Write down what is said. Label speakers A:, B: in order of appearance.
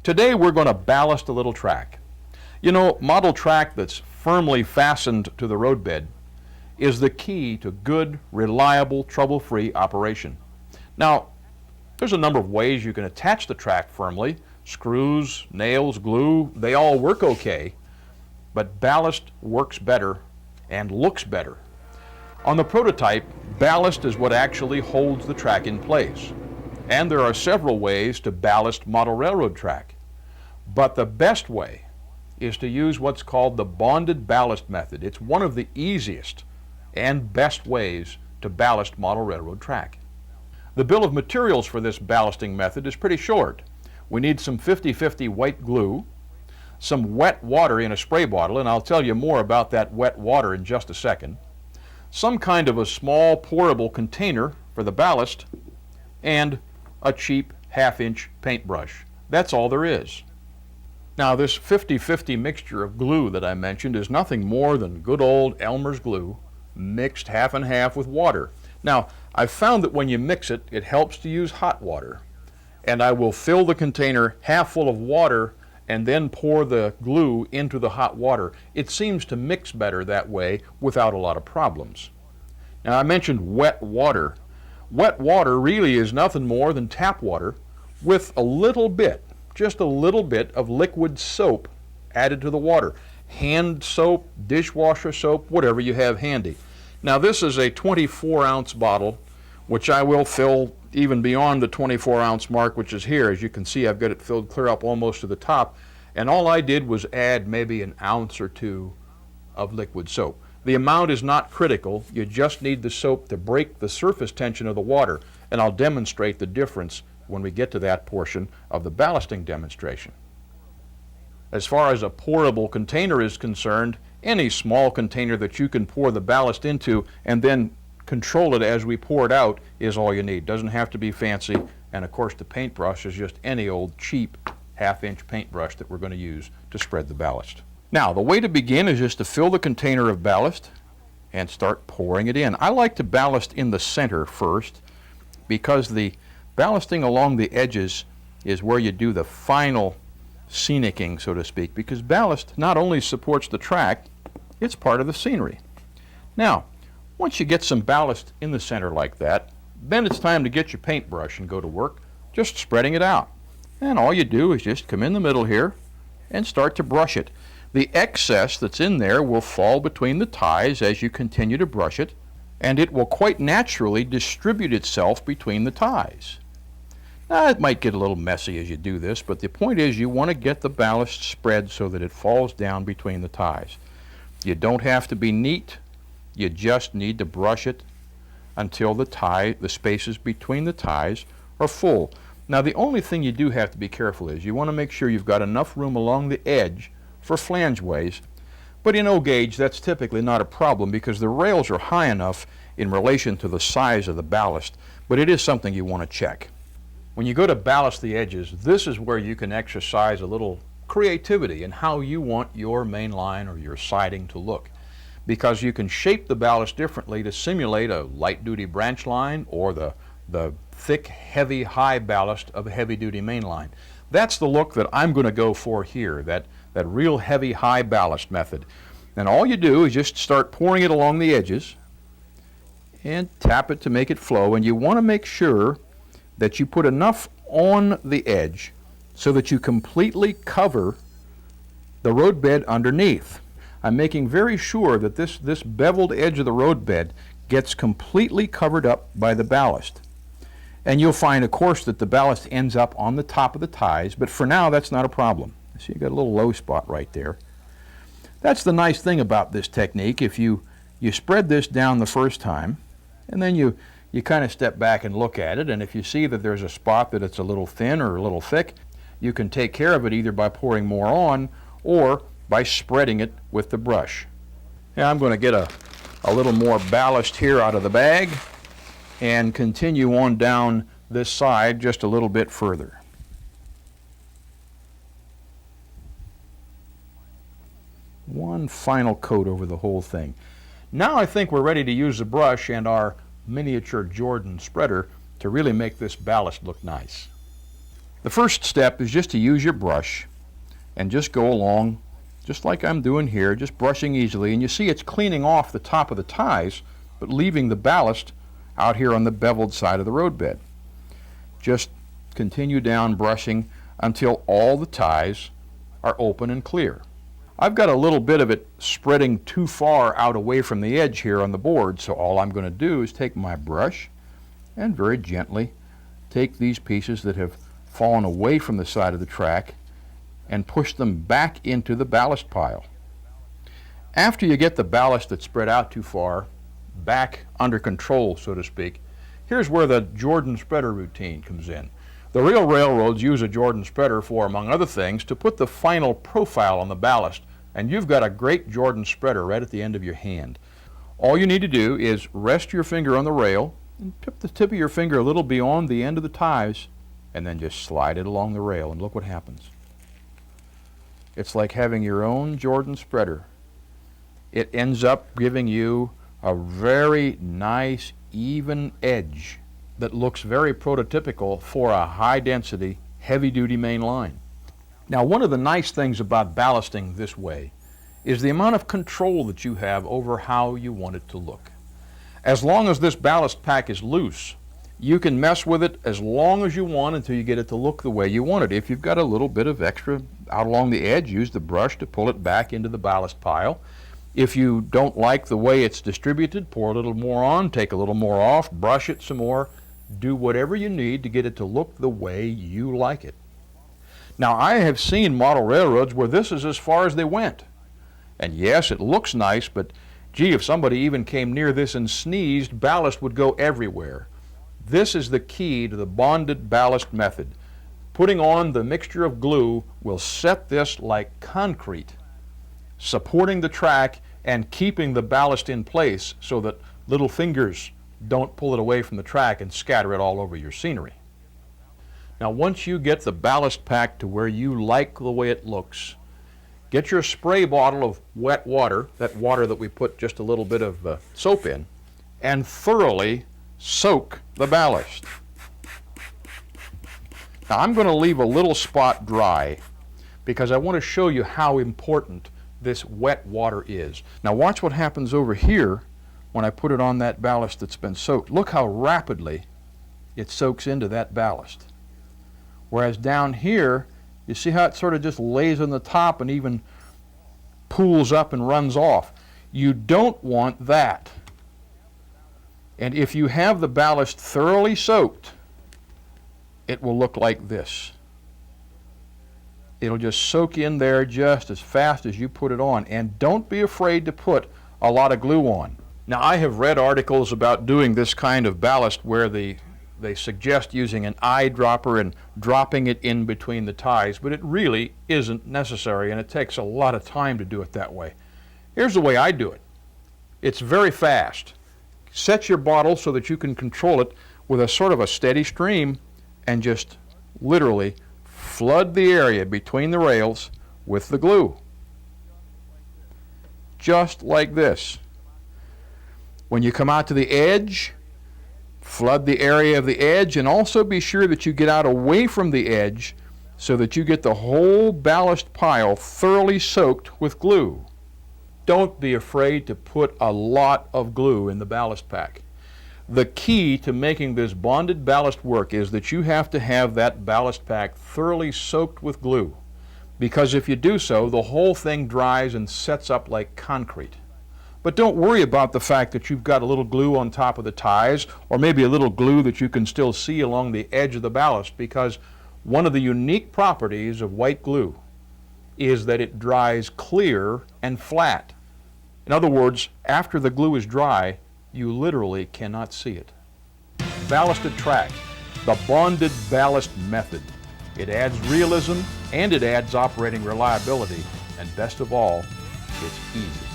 A: Today we're going to ballast a little track. You know, model track that's firmly fastened to the roadbed is the key to good, reliable, trouble-free operation. Now, there's a number of ways you can attach the track firmly. Screws, nails, glue, they all work okay, but ballast works better and looks better. On the prototype, ballast is what actually holds the track in place. And there are several ways to ballast model railroad track. But the best way is to use what's called the bonded ballast method. It's one of the easiest and best ways to ballast model railroad track. The bill of materials for this ballasting method is pretty short. We need some 50-50 white glue, some wet water in a spray bottle, and I'll tell you more about that wet water in just a second, some kind of a small pourable container for the ballast, and a cheap half-inch paintbrush. That's all there is. Now, this 50-50 mixture of glue that I mentioned is nothing more than good old Elmer's glue mixed half and half with water. Now, I've found that when you mix it, it helps to use hot water. And I will fill the container half full of water and then pour the glue into the hot water. It seems to mix better that way without a lot of problems. Now, I mentioned wet water. Wet water really is nothing more than tap water with a little bit, just a little bit of liquid soap added to the water. Hand soap, dishwasher soap, whatever you have handy. Now, this is a 24-ounce bottle, which I will fill even beyond the 24-ounce mark, which is here. As you can see, I've got it filled clear up almost to the top. And all I did was add maybe an ounce or two of liquid soap. The amount is not critical. You just need the soap to break the surface tension of the water. And I'll demonstrate the difference when we get to that portion of the ballasting demonstration. As far as a pourable container is concerned, any small container that you can pour the ballast into and then control it as we pour it out is all you need. Doesn't have to be fancy, and of course the paintbrush is just any old cheap half-inch paintbrush that we're going to use to spread the ballast. Now, the way to begin is just to fill the container of ballast and start pouring it in. I like to ballast in the center first because the ballasting along the edges is where you do the final scenicking, so to speak, because ballast not only supports the track, it's part of the scenery. Now, once you get some ballast in the center like that, then it's time to get your paintbrush and go to work, just spreading it out. And all you do is just come in the middle here and start to brush it. The excess that's in there will fall between the ties as you continue to brush it, and it will quite naturally distribute itself between the ties. Now, it might get a little messy as you do this, but the point is you want to get the ballast spread so that it falls down between the ties. You don't have to be neat. You just need to brush it until the spaces between the ties are full. Now, the only thing you do have to be careful is you want to make sure you've got enough room along the edge for flangeways. But in O-gauge, that's typically not a problem because the rails are high enough in relation to the size of the ballast, but it is something you want to check. When you go to ballast the edges, this is where you can exercise a little creativity in how you want your main line or your siding to look, because you can shape the ballast differently to simulate a light-duty branch line or the thick, heavy, high ballast of a heavy-duty main line. That's the look that I'm going to go for here, that real heavy, high ballast method. And all you do is just start pouring it along the edges and tap it to make it flow, and you want to make sure that you put enough on the edge so that you completely cover the roadbed underneath. I'm making very sure that this beveled edge of the roadbed gets completely covered up by the ballast. And you'll find, of course, that the ballast ends up on the top of the ties, but for now that's not a problem. See, you got a little low spot right there. That's the nice thing about this technique. If you spread this down the first time, and then you kind of step back and look at it, and if you see that there's a spot that it's a little thin or a little thick, you can take care of it either by pouring more on or by spreading it with the brush. Now I'm going to get a little more ballast here out of the bag and continue on down this side just a little bit further. One final coat over the whole thing. Now I think we're ready to use the brush and our miniature Jordan spreader to really make this ballast look nice. The first step is just to use your brush and just go along just like I'm doing here, just brushing easily, and you see it's cleaning off the top of the ties but leaving the ballast out here on the beveled side of the roadbed. Just continue down brushing until all the ties are open and clear. I've got a little bit of it spreading too far out away from the edge here on the board, so all I'm going to do is take my brush and very gently take these pieces that have fallen away from the side of the track and push them back into the ballast pile. After you get the ballast that's spread out too far back under control, so to speak, here's where the Jordan spreader routine comes in. The real railroads use a Jordan spreader for, among other things, to put the final profile on the ballast, and you've got a great Jordan spreader right at the end of your hand. All you need to do is rest your finger on the rail and tip the tip of your finger a little beyond the end of the ties, and then just slide it along the rail, and look what happens. It's like having your own Jordan spreader. It ends up giving you a very nice, even edge that looks very prototypical for a high-density, heavy-duty main line. Now, one of the nice things about ballasting this way is the amount of control that you have over how you want it to look. As long as this ballast pack is loose, you can mess with it as long as you want until you get it to look the way you want it. If you've got a little bit of extra out along the edge, use the brush to pull it back into the ballast pile. If you don't like the way it's distributed, pour a little more on, take a little more off, brush it some more. Do whatever you need to get it to look the way you like it. Now, I have seen model railroads where this is as far as they went. And yes, it looks nice, but gee, if somebody even came near this and sneezed, ballast would go everywhere. This is the key to the bonded ballast method. Putting on the mixture of glue will set this like concrete, supporting the track and keeping the ballast in place so that little fingers don't pull it away from the track and scatter it all over your scenery. Now, once you get the ballast pack to where you like the way it looks, get your spray bottle of wet water, that water that we put just a little bit of soap in, and thoroughly soak the ballast. Now, I'm going to leave a little spot dry because I want to show you how important this wet water is. Now, watch what happens over here when I put it on that ballast that's been soaked. Look how rapidly it soaks into that ballast. Whereas down here, you see how it sort of just lays on the top and even pools up and runs off. You don't want that. And if you have the ballast thoroughly soaked, it will look like this. It'll just soak in there just as fast as you put it on. And don't be afraid to put a lot of glue on. Now, I have read articles about doing this kind of ballast where they suggest using an eyedropper and dropping it in between the ties, but it really isn't necessary, and it takes a lot of time to do it that way. Here's the way I do it. It's very fast. Set your bottle so that you can control it with a sort of a steady stream and just literally flood the area between the rails with the glue. Just like this. When you come out to the edge, flood the area of the edge, and also be sure that you get out away from the edge so that you get the whole ballast pile thoroughly soaked with glue. Don't be afraid to put a lot of glue in the ballast pack. The key to making this bonded ballast work is that you have to have that ballast pack thoroughly soaked with glue, because if you do so, the whole thing dries and sets up like concrete. But don't worry about the fact that you've got a little glue on top of the ties, or maybe a little glue that you can still see along the edge of the ballast, because one of the unique properties of white glue is that it dries clear and flat. In other words, after the glue is dry, you literally cannot see it. Ballasted track, the bonded ballast method. It adds realism and it adds operating reliability, and best of all, it's easy.